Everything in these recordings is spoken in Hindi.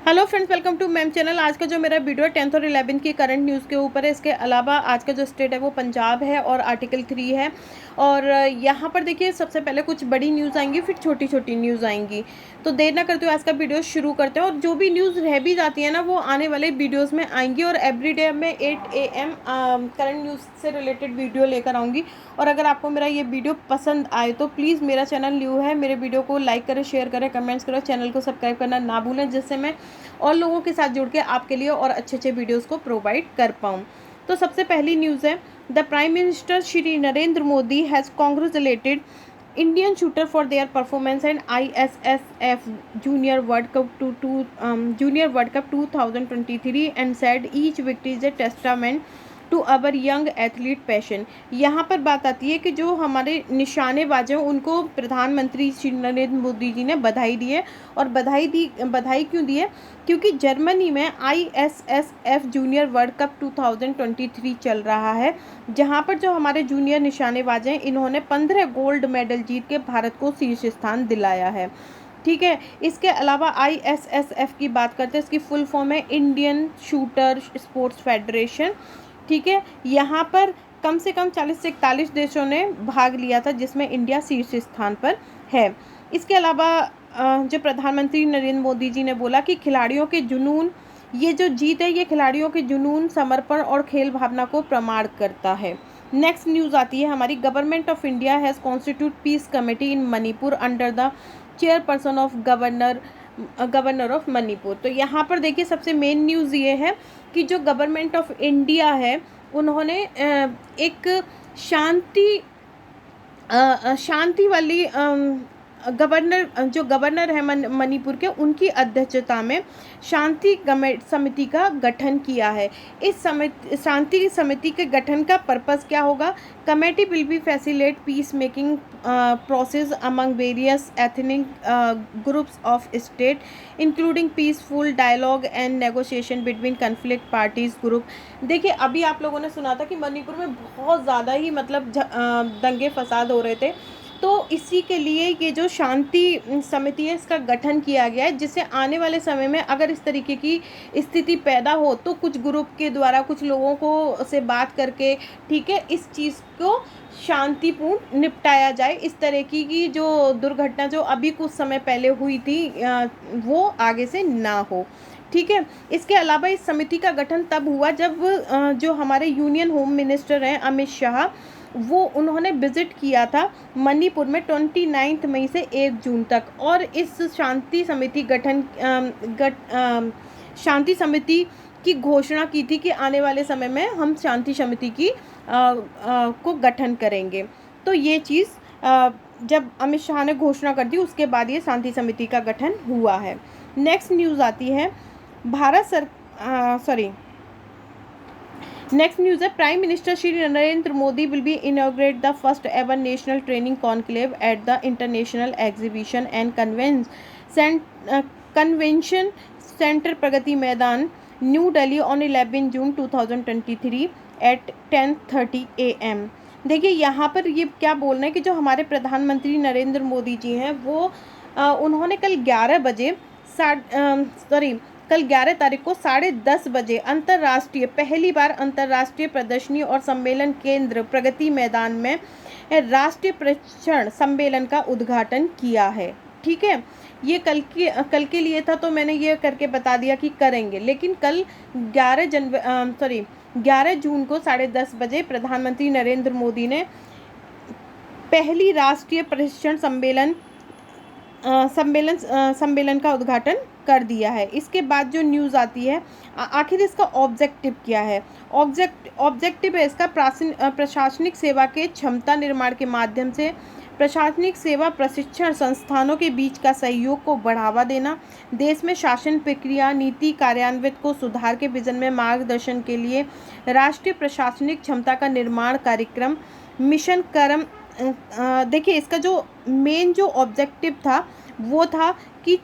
Hello friends, welcome to my channel. आज का जो मेरा वीडियो है 10th और 11th की करंट न्यूज़ के ऊपर है। इसके अलावा आज का जो स्टेट है वो पंजाब है और आर्टिकल 3 है। और यहाँ पर देखिए, सबसे पहले कुछ बड़ी न्यूज़ आएंगी, फिर छोटी छोटी न्यूज़ आएंगी। तो देर ना करते हुए आज का वीडियो शुरू करते हैं। और जो भी न्यूज़ रह भी जाती है ना, वो आने वाले वीडियोज़ में आएंगी। और एवरीडे मैं 8 AM करंट न्यूज़ से रिलेटेड वीडियो लेकर आऊँगी। और अगर आपको मेरा ये वीडियो पसंद आए तो प्लीज़, मेरा चैनल न्यू है, मेरे वीडियो को लाइक करें, शेयर करें, कमेंट्स करें, चैनल को सब्सक्राइब करना ना भूलें, जिससे मैं और लोगों के साथ जुड़ के आपके लिए और अच्छे अच्छे वीडियोस को प्रोवाइड कर पाऊँ। तो सबसे पहली न्यूज़ है, the prime minister Shri Narendra Modi has congratulated Indian shooter for their performance and ISSF junior world cup 2023 and said each victory is a testament to our young athlete passion. यहाँ पर बात आती है कि जो हमारे निशानेबाज हैं उनको प्रधानमंत्री श्री नरेंद्र मोदी जी ने बधाई दी है। और बधाई क्यों दी है? क्योंकि जर्मनी में ISSF जूनियर वर्ल्ड कप 2023 चल रहा है, जहाँ पर जो हमारे जूनियर निशानेबाज हैं इन्होंने 15 गोल्ड मेडल जीत के भारत को शीर्ष स्थान दिलाया है। ठीक है। इसके अलावा ISSF की बात करते हैं, इसकी फुल फॉर्म है इंडियन शूटर स्पोर्ट्स फेडरेशन। ठीक है। यहाँ पर कम से कम 40 से 41 देशों ने भाग लिया था, जिसमें इंडिया शीर्ष स्थान पर है। इसके अलावा जो प्रधानमंत्री नरेंद्र मोदी जी ने बोला कि खिलाड़ियों के जुनून, ये जो जीत है ये खिलाड़ियों के जुनून, समर्पण और खेल भावना को प्रमाण करता है। नेक्स्ट न्यूज़ आती है हमारी, government of India has constitute peace committee in Manipur under the chairperson of governor of Manipur. तो यहाँ पर देखिए, सबसे मेन न्यूज़ ये है कि जो गवर्नमेंट ऑफ इंडिया है उन्होंने एक शांति वाली जो गवर्नर है मणिपुर के, उनकी अध्यक्षता में शांति समिति का गठन किया है। इस शांति समिति के गठन का पर्पस क्या होगा? Committee will be facilitate peace making process among various ethnic groups of state including peaceful dialogue and negotiation between conflict parties group. देखिए, अभी आप लोगों ने सुना था कि मणिपुर में बहुत ज़्यादा ही मतलब दंगे फसाद हो रहे थे। तो इसी के लिए ये जो शांति समिति है इसका गठन किया गया है, जिससे आने वाले समय में अगर इस तरीके की स्थिति पैदा हो तो कुछ ग्रुप के द्वारा कुछ लोगों को से बात करके, ठीक है, इस चीज़ को शांतिपूर्ण निपटाया जाए। इस तरह की जो दुर्घटना जो अभी कुछ समय पहले हुई थी वो आगे से ना हो। ठीक है। इसके अलावा इस समिति का गठन तब हुआ जब जो हमारे यूनियन होम मिनिस्टर हैं अमित शाह, वो उन्होंने विजिट किया था मणिपुर में 29 मई से 1 जून तक। और इस शांति समिति की घोषणा की थी कि आने वाले समय में हम शांति समिति की को गठन करेंगे। तो ये चीज़ जब अमित शाह ने घोषणा कर दी, उसके बाद ये शांति समिति का गठन हुआ है। नेक्स्ट न्यूज़ आती है नेक्स्ट न्यूज़ है, prime minister Shri Narendra Modi will be inaugurate the first ever national training conclave at the international exhibition and convention centre Pragati Maidan, new Delhi on 11 June 2023 at 10:30 AM। देखिए, यहाँ पर ये क्या बोल रहे हैं कि जो हमारे प्रधानमंत्री नरेंद्र मोदी जी हैं वो उन्होंने कल 11 तारीख को 10:30 बजे पहली बार अंतर्राष्ट्रीय प्रदर्शनी और सम्मेलन केंद्र प्रगति मैदान में राष्ट्रीय प्रशिक्षण सम्मेलन का उद्घाटन किया है। ठीक है। ये कल के लिए था, तो मैंने ये करके बता दिया कि करेंगे। लेकिन कल 11 जून को 10:30 बजे प्रधानमंत्री नरेंद्र मोदी ने पहली राष्ट्रीय प्रशिक्षण सम्मेलन का उद्घाटन कर दिया है। इसके बाद जो न्यूज़ आती है, आखिर इसका ऑब्जेक्टिव क्या है? ऑब्जेक्टिव है इसका प्रशासनिक सेवा के क्षमता निर्माण के माध्यम से प्रशासनिक सेवा प्रशिक्षण संस्थानों के बीच का सहयोग को बढ़ावा देना, देश में शासन प्रक्रिया नीति कार्यान्वित को सुधार के विजन में मार्गदर्शन के लिए राष्ट्रीय प्रशासनिक क्षमता का निर्माण कार्यक्रम मिशन कर्म। देखिए, इसका जो मेन जो ऑब्जेक्टिव था वो था कि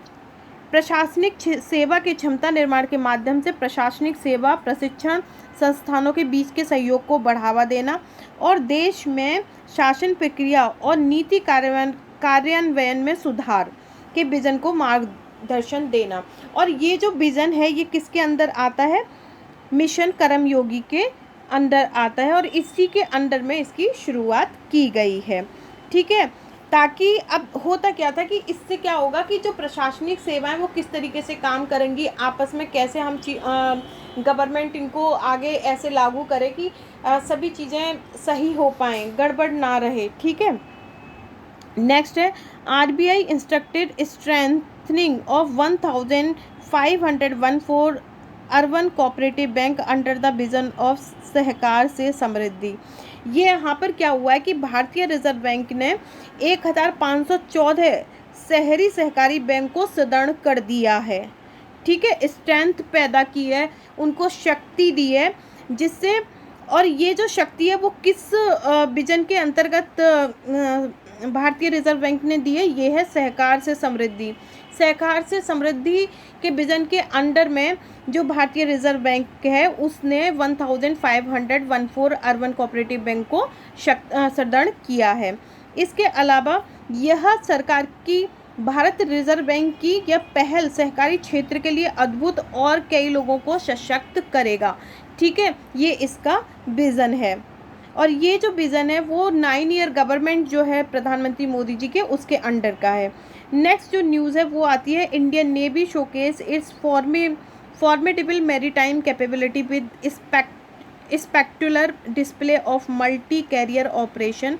प्रशासनिक सेवा के क्षमता निर्माण के माध्यम से प्रशासनिक सेवा प्रशिक्षण संस्थानों के बीच के सहयोग को बढ़ावा देना और देश में शासन प्रक्रिया और नीति कार्यान्वयन में सुधार के विजन को मार्गदर्शन देना। और ये जो विज़न है ये किसके अंदर आता है, मिशन कर्मयोगी के अंदर आता है और इसी के अंडर में इसकी शुरुआत की गई है। ठीक है, ताकि अब होता क्या था कि इससे क्या होगा कि जो प्रशासनिक सेवाएं वो किस तरीके से काम करेंगी, आपस में कैसे हम गवर्नमेंट इनको आगे ऐसे लागू करे कि सभी चीज़ें सही हो पाएँ, गड़बड़ ना रहे। ठीक है, नेक्स्ट है RBI instructed strengthening of 1514 urban cooperative bank under the vision of सहकार से समृद्धि। ये यहाँ पर क्या हुआ है कि भारतीय रिजर्व बैंक ने 1514 शहरी सहकारी बैंक को सुदृढ़ कर दिया है। ठीक है, स्ट्रेंथ पैदा की है, उनको शक्ति दी है, जिससे और ये जो शक्ति है वो किस विजन के अंतर्गत भारतीय रिजर्व बैंक ने दी है, ये है सहकार से समृद्धि। सहकार से समृद्धि के विजन के अंडर में जो भारतीय रिजर्व बैंक है उसने 1514 अर्बन कोऑपरेटिव बैंक को सुदृढ़ किया है। इसके अलावा यह सरकार की भारत रिजर्व बैंक की यह पहल सहकारी क्षेत्र के लिए अद्भुत और कई लोगों को सशक्त करेगा। ठीक है, ये इसका विज़न है और ये जो विज़न है वो 9 ईयर गवर्नमेंट जो है प्रधानमंत्री मोदी जी के उसके अंडर का है। नेक्स्ट जो न्यूज़ है वो आती है Indian navy showcase its formidable maritime capability with spectacular display of multi carrier operation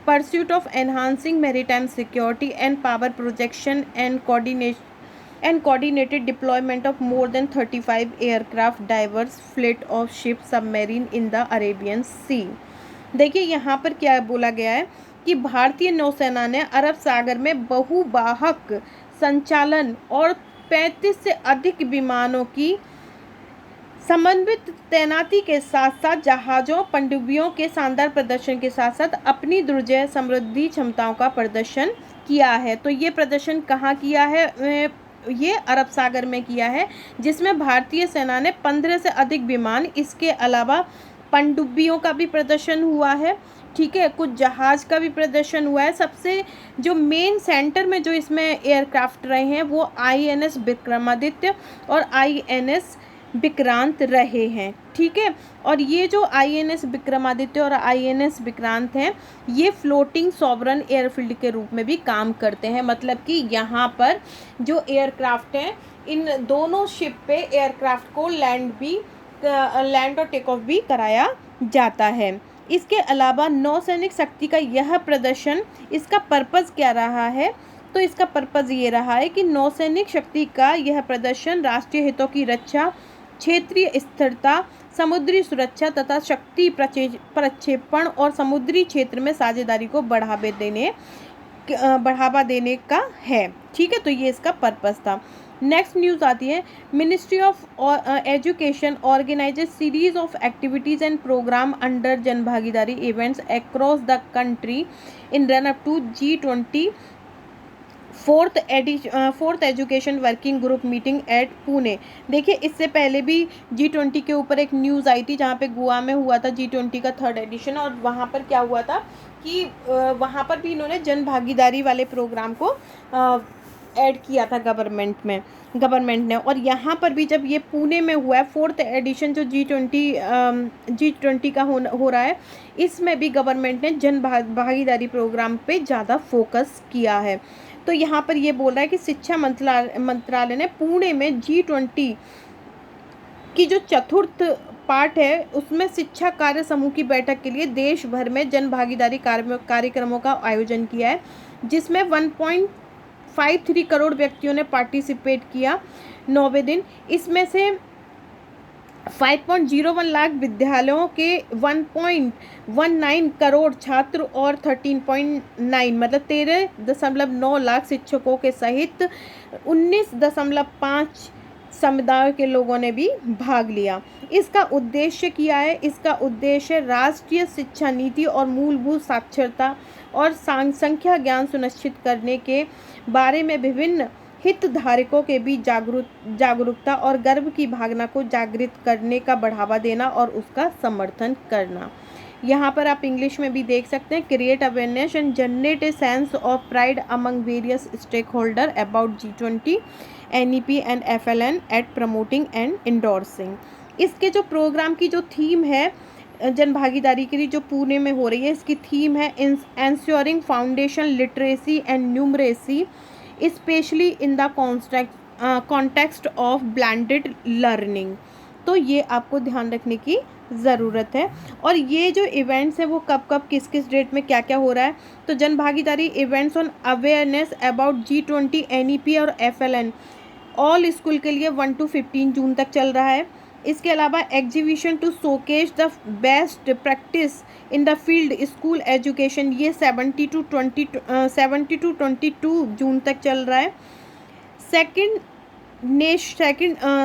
pursuit of enhancing maritime security and power projection and coordinated deployment of more than 35 aircraft diverse fleet of ships submarine in the Arabian Sea। देखिए यहाँ पर क्या बोला गया है कि भारतीय नौसेना ने अरब सागर में बहुवाहक संचालन और 35 से अधिक विमानों की समन्वित तैनाती के साथ साथ जहाज़ों पनडुब्बियों के शानदार प्रदर्शन के साथ साथ अपनी दुर्जय समृद्धि क्षमताओं का प्रदर्शन किया है। तो ये प्रदर्शन कहाँ किया है, ये अरब सागर में किया है, जिसमें भारतीय सेना ने 15 से अधिक विमान, इसके अलावा पनडुब्बियों का भी प्रदर्शन हुआ है। ठीक है, कुछ जहाज़ का भी प्रदर्शन हुआ है। सबसे जो मेन सेंटर में जो इसमें एयरक्राफ्ट रहे हैं वो INS विक्रमादित्य और INS विक्रांत रहे हैं। ठीक है, और ये जो INS विक्रमादित्य और INS विक्रांत हैं ये फ्लोटिंग सॉवरन एयरफील्ड के रूप में भी काम करते हैं। मतलब कि यहाँ पर जो एयरक्राफ्ट हैं इन दोनों शिप पे एयरक्राफ्ट को लैंड और टेक ऑफ भी कराया जाता है। इसके अलावा नौसैनिक शक्ति का यह प्रदर्शन, इसका पर्पज़ क्या रहा है, तो इसका पर्पज़ ये रहा है कि नौसैनिक शक्ति का यह प्रदर्शन राष्ट्रीय हितों की रक्षा, क्षेत्रीय स्थिरता, समुद्री सुरक्षा तथा शक्ति प्रक्षेपण और समुद्री क्षेत्र में साझेदारी को बढ़ावा देने का है। ठीक है, तो ये इसका पर्पस था। नेक्स्ट न्यूज़ आती है ministry of education organizes series of activities and program under Jan Bhagidari events across the country in run up to G20 fourth education working group meeting at Pune. देखिए इससे पहले भी G20 के ऊपर एक न्यूज़ आई थी जहाँ पे गोवा में हुआ था G20 का 3rd एडिशन, और वहाँ पर क्या हुआ था कि वहाँ पर भी इन्होंने जन भागीदारी वाले प्रोग्राम को ऐड किया था गवर्नमेंट ने। और यहाँ पर भी जब ये पुणे में हुआ है 4th एडिशन जो G20 का हो रहा है, इसमें भी गवर्नमेंट ने जन भागीदारी प्रोग्राम पे ज़्यादा फोकस किया है। तो यहाँ पर ये बोल रहा है कि शिक्षा मंत्रालय ने पुणे में G20 की जो 4th पार्ट है उसमें शिक्षा कार्य समूह की बैठक के लिए देश भर में जन भागीदारी कार्यक्रमों का आयोजन किया है, जिसमें 1.53 करोड़ व्यक्तियों ने पार्टिसिपेट किया 9वें दिन। इसमें से 5.01 लाख विद्यालयों के 1.19 करोड़ छात्र और 13.9 मतलब 13.9 लाख शिक्षकों के सहित 19.5 समुदाय के लोगों ने भी भाग लिया। इसका उद्देश्य राष्ट्रीय शिक्षा नीति और मूलभूत साक्षरता और संख्या ज्ञान सुनिश्चित करने के बारे में विभिन्न हितधारकों के बीच जागरूकता और गर्व की भावना को जागृत करने का बढ़ावा देना और उसका समर्थन करना। यहाँ पर आप इंग्लिश में भी देख सकते हैं, create awareness and generate a sense of pride among various stakeholder about G20 NEP and FLN at promoting and endorsing. इसके जो प्रोग्राम की जो थीम है जन भागीदारी के लिए जो पुणे में हो रही है, इसकी थीम है ensuring foundation literacy and numeracy specially in the context of blended learning. तो ये आपको ध्यान रखने की ज़रूरत है। और ये जो इवेंट्स हैं वो कब कब किस किस डेट में क्या क्या हो रहा है, तो जन Bhagidari events on awareness about G20 NEP और FLN ऑल स्कूल के लिए 1 to 15 जून तक चल रहा है। इसके अलावा exhibition to showcase the best practice in the field school education, ये 70 to 22 जून तक चल रहा है।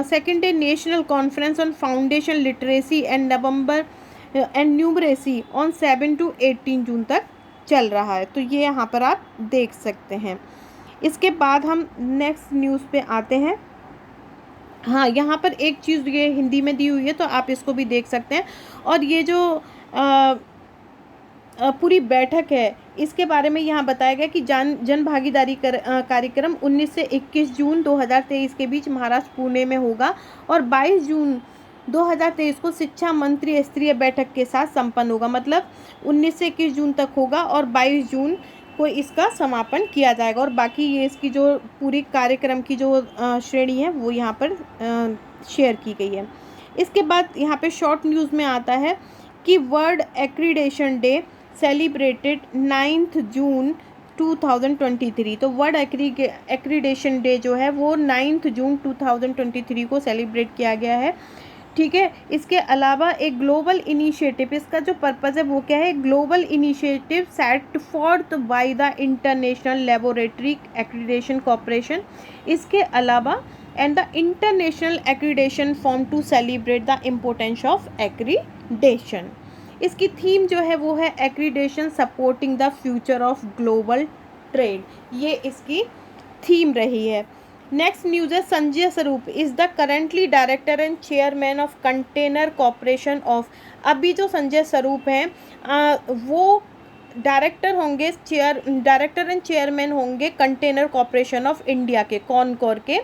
Second day national conference on foundation literacy and November and numeracy on 7 to 18 जून तक चल रहा है। तो ये यहाँ पर आप देख सकते हैं। इसके बाद हम नेक्स्ट न्यूज़ पे आते हैं। हाँ, यहाँ पर एक चीज़ ये हिंदी में दी हुई है तो आप इसको भी देख सकते हैं। और ये जो पूरी बैठक है इसके बारे में यहाँ बताया गया कि जन भागीदारी कार्यक्रम 19 से 21 जून 2023 के बीच महाराष्ट्र पुणे में होगा और 22 जून 2023 को शिक्षा मंत्री स्तरीय बैठक के साथ संपन्न होगा। मतलब 19 से 21 जून तक होगा और 22 जून को इसका समापन किया जाएगा। और बाकी ये इसकी जो पूरी कार्यक्रम की जो श्रेणी है वो यहाँ पर शेयर की गई है। इसके बाद यहाँ पे शॉर्ट न्यूज़ में आता है कि वर्ल्ड एक्रीडेशन डे सेलिब्रेटेड 9 जून 2023। तो वर्ल्ड एक्रीडेशन डे जो है वो 9 जून 2023 को सेलिब्रेट किया गया है। ठीक है। इसके अलावा एक ग्लोबल इनिशिएटिव, इसका जो पर्पज़ है वो क्या है, global initiative set forth by the international laboratory accreditation corporation. इसके अलावा and the international accreditation forum to celebrate the importance of accreditation. इसकी थीम जो है वो है accreditation supporting the future of global trade, ये इसकी थीम रही है। नेक्स्ट न्यूज़ है संजय स्वरूप is the currently director and chairman of container corporation of. अभी जो संजय स्वरूप हैं वो डायरेक्टर एंड चेयरमैन होंगे कंटेनर कॉरपोरेशन ऑफ इंडिया के, कॉनकोर के।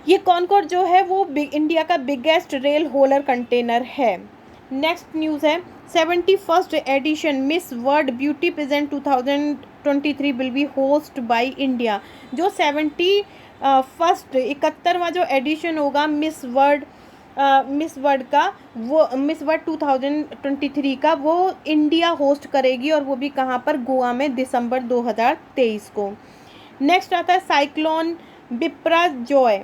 ये कॉनकोर जो है वो इंडिया का बिगेस्ट रेल होलर कंटेनर है। नेक्स्ट न्यूज़ है 71st edition miss world beauty pageant 2023 will be host by India. जो 71वां जो एडिशन होगा मिस वर्ल्ड का, वो मिस वर्ल्ड 2023 का, वो इंडिया होस्ट करेगी और वो भी कहाँ पर, गोवा में, दिसंबर 2023 को। नेक्स्ट आता है साइक्लोन बिपरजॉय,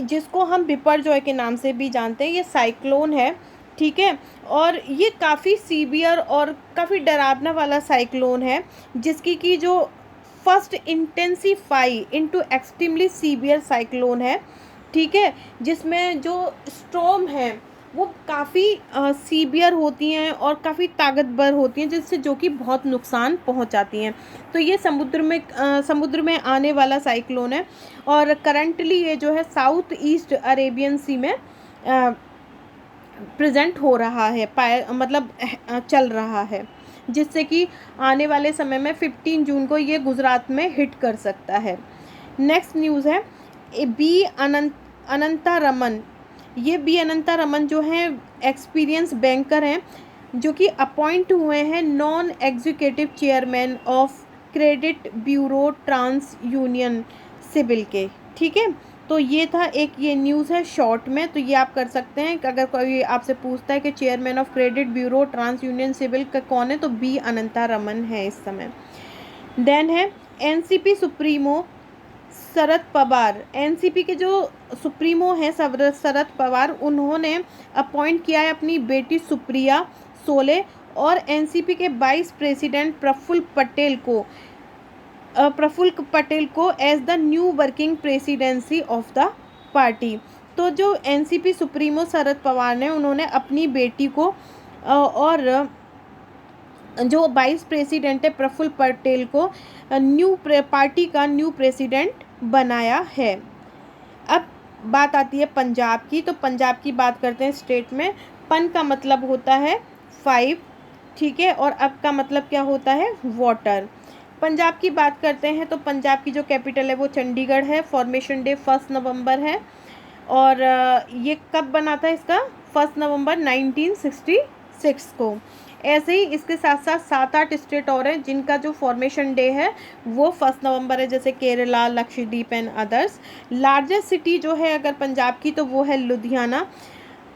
जिसको हम बिपरजॉय के नाम से भी जानते हैं। ये साइक्लोन है, ठीक है, और ये काफ़ी सीवियर और काफ़ी डरावना वाला साइक्लोन है, जिसकी की जो first intensify into extremely severe cyclone है। ठीक है, जिसमें जो स्टॉर्म है वो काफ़ी सीवियर होती हैं और काफ़ी ताकतवर होती हैं, जिससे जो कि बहुत नुकसान पहुंचाती हैं। तो ये समुद्र में आने वाला साइक्लोन है और करंटली ये जो है साउथ ईस्ट अरेबियन सी में प्रेजेंट हो रहा है, मतलब चल रहा है, जिससे कि आने वाले समय में 15 जून को ये गुजरात में हिट कर सकता है। नेक्स्ट न्यूज़ है बी अनंता रमन। ये बी अनंता रमन जो हैं एक्सपीरियंस बैंकर हैं, जो कि अपॉइंट हुए हैं non executive chairman of credit bureau TransUnion CIBIL के। ठीक है, तो ये था एक ये न्यूज़ है शॉर्ट में, तो ये आप कर सकते हैं कि अगर कोई आपसे पूछता है कि chairman of credit bureau TransUnion CIBIL का कौन है, तो बी अनंता रमन है इस समय। देन है NCP supremo Sharad Pawar. NCP के जो सुप्रीमो हैं शरद पवार, उन्होंने अपॉइंट किया है अपनी बेटी सुप्रिया सोले और एनसीपी के वाइस प्रेसिडेंट प्रफुल्ल पटेल को as the new working presidency of the party. तो जो एनसीपी सुप्रीमो शरद पवार ने, उन्होंने अपनी बेटी को और जो वाइस प्रेसिडेंट है प्रफुल्ल पटेल को पार्टी का न्यू प्रेसिडेंट बनाया है। अब बात आती है पंजाब की, तो पंजाब की बात करते हैं। स्टेट में पन का मतलब होता है 5, ठीक है, और अब का मतलब क्या होता है, वाटर। पंजाब की बात करते हैं तो पंजाब की जो कैपिटल है वो चंडीगढ़ है। फॉर्मेशन डे 1 नवंबर है, और ये कब बना था इसका, 1 नवंबर 1966 को। ऐसे ही इसके साथ साथ 7-8 स्टेट और हैं जिनका जो फॉर्मेशन डे है वो 1 नवंबर है, जैसे Kerala, Lakshadweep and others. Largest city जो है अगर पंजाब की तो वो है लुधियाना,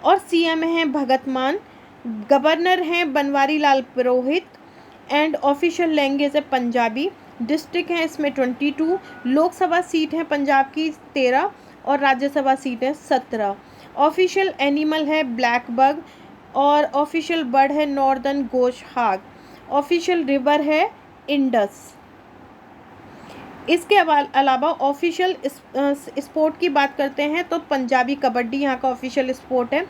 और सीएम है भगत मान, गवर्नर हैं बनवारी लाल पुरोहित, एंड ऑफिशियल लैंग्वेज है पंजाबी। डिस्ट्रिक्ट हैं इसमें 22, लोकसभा सीट है पंजाब की 13, और राज्यसभा सीट है 17। ऑफिशियल एनिमल है ब्लैक बग, और ऑफिशियल बर्ड है नॉर्दर्न गोशहाग। ऑफिशियल रिवर है इंडस। इसके अलावा ऑफिशियल स्पोर्ट की बात करते हैं तो पंजाबी कबड्डी यहाँ का ऑफिशियल स्पोर्ट है।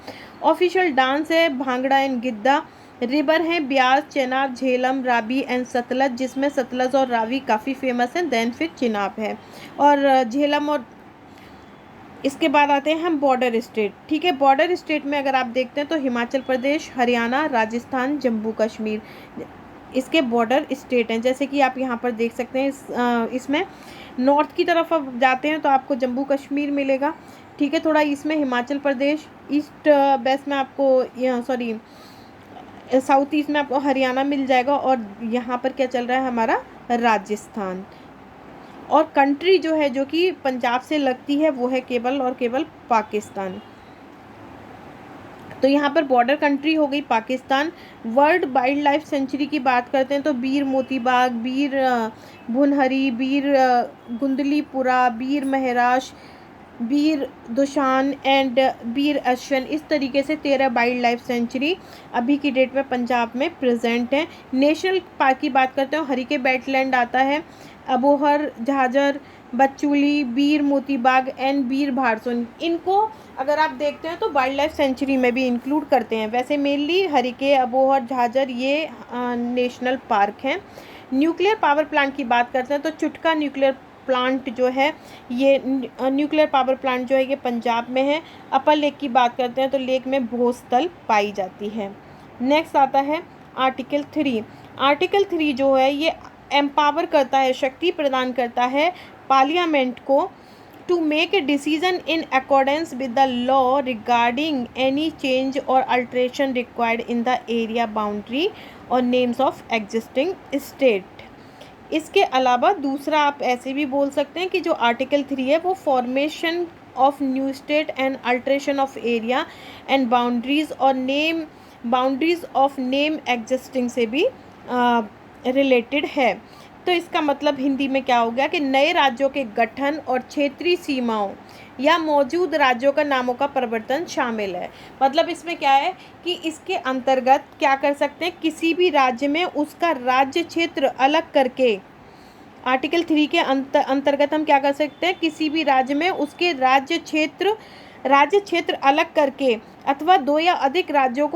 ऑफिशियल डांस है भांगड़ा एंड गिद्दा। रिवर है ब्यास, चेनाब, झेलम, रावी एंड सतलज, जिसमें सतलज और रावी काफ़ी फेमस हैं। देन फिर चिनाब है और झेलम, और इसके बाद आते हैं हम बॉर्डर स्टेट। ठीक है, बॉर्डर स्टेट में अगर आप देखते हैं तो हिमाचल प्रदेश, हरियाणा, राजस्थान, जम्मू कश्मीर इसके बॉर्डर स्टेट हैं। जैसे कि आप यहाँ पर देख सकते हैं इसमें नॉर्थ की तरफ आप जाते हैं तो आपको जम्मू कश्मीर मिलेगा। ठीक है, थोड़ा इसमें हिमाचल प्रदेश, ईस्ट वेस्ट में आपको सॉरी साउथ ईस्ट में आपको हरियाणा मिल जाएगा, और यहाँ पर क्या चल रहा है हमारा राजस्थान। और कंट्री जो है जो कि पंजाब से लगती है वो है केवल और केवल पाकिस्तान। तो यहाँ पर बॉर्डर कंट्री हो गई Pakistan. World wild life sanctuary की बात करते हैं तो बीर मोती बाग, बीर भुनहरी, बीर गुंदलीपुरा, बीर महराज, बीर दुशान एंड बीर अश्वन, इस तरीके से 13 वाइल्ड लाइफ सेंचुरी अभी की डेट में पंजाब में प्रेजेंट हैं। नेशनल पार्क की बात करते हैं, हरिके वेटलैंड आता है, अबोहर, झाझर, बच्चूली, बीर मोती बाग एंड बीर भारसुन। इनको अगर आप देखते हैं तो वाइल्ड लाइफ सेंचुरी में भी इंक्लूड करते हैं। वैसे मेनली हरिके, अबोहर, झाझर ये नेशनल पार्क हैं। न्यूक्लियर पावर प्लांट की बात करते हैं तो चुटका न्यूक्लियर प्लांट जो है ये न्यूक्लियर पावर प्लांट जो है ये पंजाब में है। अपर लेक की बात करते हैं तो लेक में भूस्थल पाई जाती है। नेक्स्ट आता है आर्टिकल 3। आर्टिकल 3 जो है ये एम्पावर करता है, शक्ति प्रदान करता है पार्लियामेंट को to make a decision in accordance with the law regarding any change or alteration required in the area boundary or names of existing state। इसके अलावा दूसरा आप ऐसे भी बोल सकते हैं कि जो आर्टिकल 3 है वो formation of new state and alteration of area and boundaries और name boundaries of name existing से भी रिलेटेड है। तो इसका मतलब हिंदी में क्या हो गया कि नए राज्यों के गठन और क्षेत्रीय सीमाओं या मौजूद राज्यों का नामों का परिवर्तन शामिल है। मतलब इसमें क्या है कि इसके अंतर्गत क्या कर सकते हैं, किसी भी राज्य में उसका राज्य क्षेत्र अलग करके, आर्टिकल 3 के अंतर्गत हम क्या कर सकते हैं, किसी भी राज्य में उसके राज्य क्षेत्र अलग करके अथवा दो या अधिक राज्यों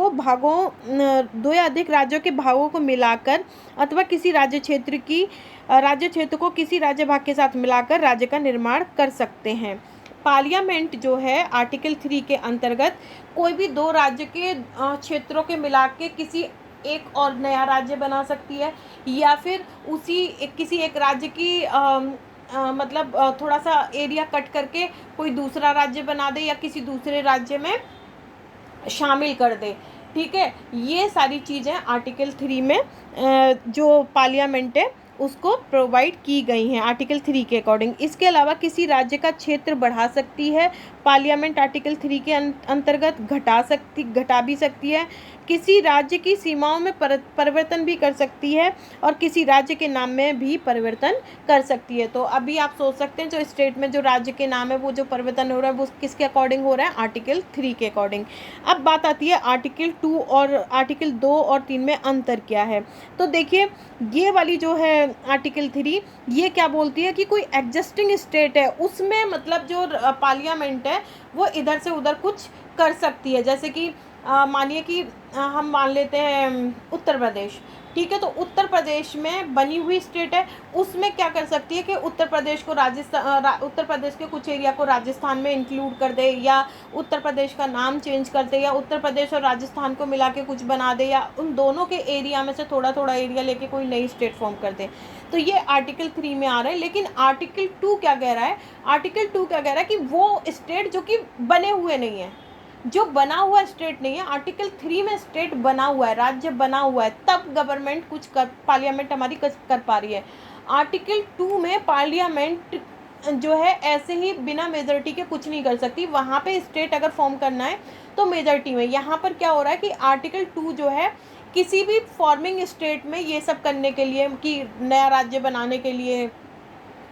के भागों को मिलाकर अथवा किसी राज्य क्षेत्र को किसी राज्य भाग के साथ मिलाकर राज्य का निर्माण कर सकते हैं। पार्लियामेंट जो है आर्टिकल 3 के अंतर्गत कोई भी 2 राज्य के क्षेत्रों के मिला के किसी एक और नया राज्य बना सकती है, या फिर किसी एक राज्य की मतलब थोड़ा सा एरिया कट करके कोई दूसरा राज्य बना दे या किसी दूसरे राज्य में शामिल कर दे। ठीक है, ये सारी चीज़ें आर्टिकल 3 में जो पार्लियामेंट है उसको प्रोवाइड की गई हैं आर्टिकल 3 के अकॉर्डिंग। इसके अलावा किसी राज्य का क्षेत्र बढ़ा सकती है पार्लियामेंट, आर्टिकल 3 के अंतर्गत घटा भी सकती है, किसी राज्य की सीमाओं में परिवर्तन भी कर सकती है और किसी राज्य के नाम में भी परिवर्तन कर सकती है। तो अभी आप सोच सकते हैं जो स्टेट में जो राज्य के नाम है वो जो परिवर्तन हो रहा है वो किसके अकॉर्डिंग हो रहा है, आर्टिकल 3 के अकॉर्डिंग। अब बात आती है आर्टिकल 2 और आर्टिकल 2 और 3 में अंतर क्या है। तो देखिए ये वाली जो है आर्टिकल 3 ये क्या बोलती है कि कोई एग्जिस्टिंग स्टेट है उसमें मतलब जो पार्लियामेंट है वो इधर से उधर कुछ कर सकती है। जैसे कि मानिए कि हम मान लेते हैं उत्तर प्रदेश, ठीक है, तो उत्तर प्रदेश में बनी हुई स्टेट है, उसमें क्या कर सकती है कि उत्तर प्रदेश को उत्तर प्रदेश के कुछ एरिया को राजस्थान में इंक्लूड कर दे, या उत्तर प्रदेश का नाम चेंज कर दे, या उत्तर प्रदेश और राजस्थान को मिला के कुछ बना दे, या उन दोनों के एरिया में से थोड़ा थोड़ा एरिया लेके कोई नई स्टेट फॉर्म कर दे। तो ये आर्टिकल 3 में आ रहा है। लेकिन आर्टिकल 2 क्या कह रहा है? आर्टिकल 2 क्या कह रहा है कि वो स्टेट जो कि बने हुए नहीं है, जो बना हुआ स्टेट नहीं है, आर्टिकल 3 में स्टेट बना हुआ है, राज्य बना हुआ है, तब गवर्नमेंट कुछ कर, पार्लियामेंट हमारी कर पा रही है। आर्टिकल 2 में पार्लियामेंट जो है ऐसे ही बिना मेजॉरिटी के कुछ नहीं कर सकती, वहाँ पे स्टेट अगर फॉर्म करना है तो मेजॉरिटी में। यहाँ पर क्या हो रहा है कि आर्टिकल 2 जो है किसी भी फॉर्मिंग स्टेट में ये सब करने के लिए, कि नया राज्य बनाने के लिए,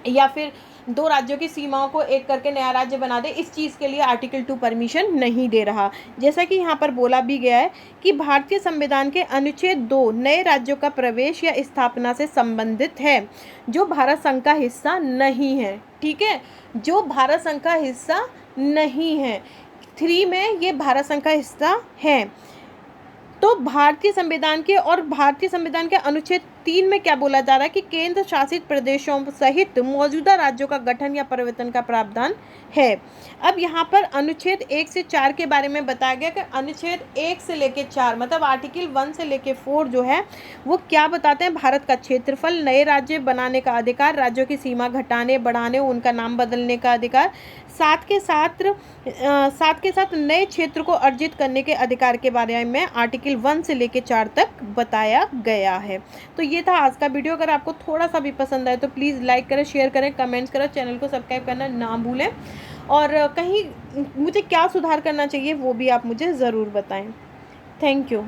या फिर 2 राज्यों की सीमाओं को एक करके नया राज्य बना दे, इस चीज़ के लिए आर्टिकल 2 परमिशन नहीं दे रहा। जैसा कि यहाँ पर बोला भी गया है कि भारतीय संविधान के अनुच्छेद 2 नए राज्यों का प्रवेश या स्थापना से संबंधित है, जो भारत संघ का हिस्सा नहीं है। ठीक है, जो भारत संघ का हिस्सा नहीं है। 3 में ये भारत संघ का हिस्सा है। तो भारतीय संविधान के अनुच्छेद 3 में क्या बोला जा रहा है कि केंद्र शासित प्रदेशों सहित मौजूदा राज्यों का गठन या परिवर्तन का प्रावधान है। अब यहाँ पर अनुच्छेद 1 से 4 के बारे में बताया गया कि अनुच्छेद 1 से लेके 4 मतलब आर्टिकल 1 से लेके 4 जो है वो क्या बताते हैं? भारत का क्षेत्रफल, नए राज्य बनाने का अधिकार, राज्यों की सीमा घटाने बढ़ाने उनका नाम बदलने का अधिकार, साथ के साथ नए क्षेत्र को अर्जित करने के अधिकार के बारे में आर्टिकल 1 से लेके 4 तक बताया गया है। तो ये था आज का वीडियो। अगर आपको थोड़ा सा भी पसंद आए तो प्लीज़ लाइक करें, शेयर करें, कमेंट्स करें, चैनल को सब्सक्राइब करना ना भूलें, और कहीं मुझे क्या सुधार करना चाहिए वो भी आप मुझे ज़रूर बताएं। Thank you.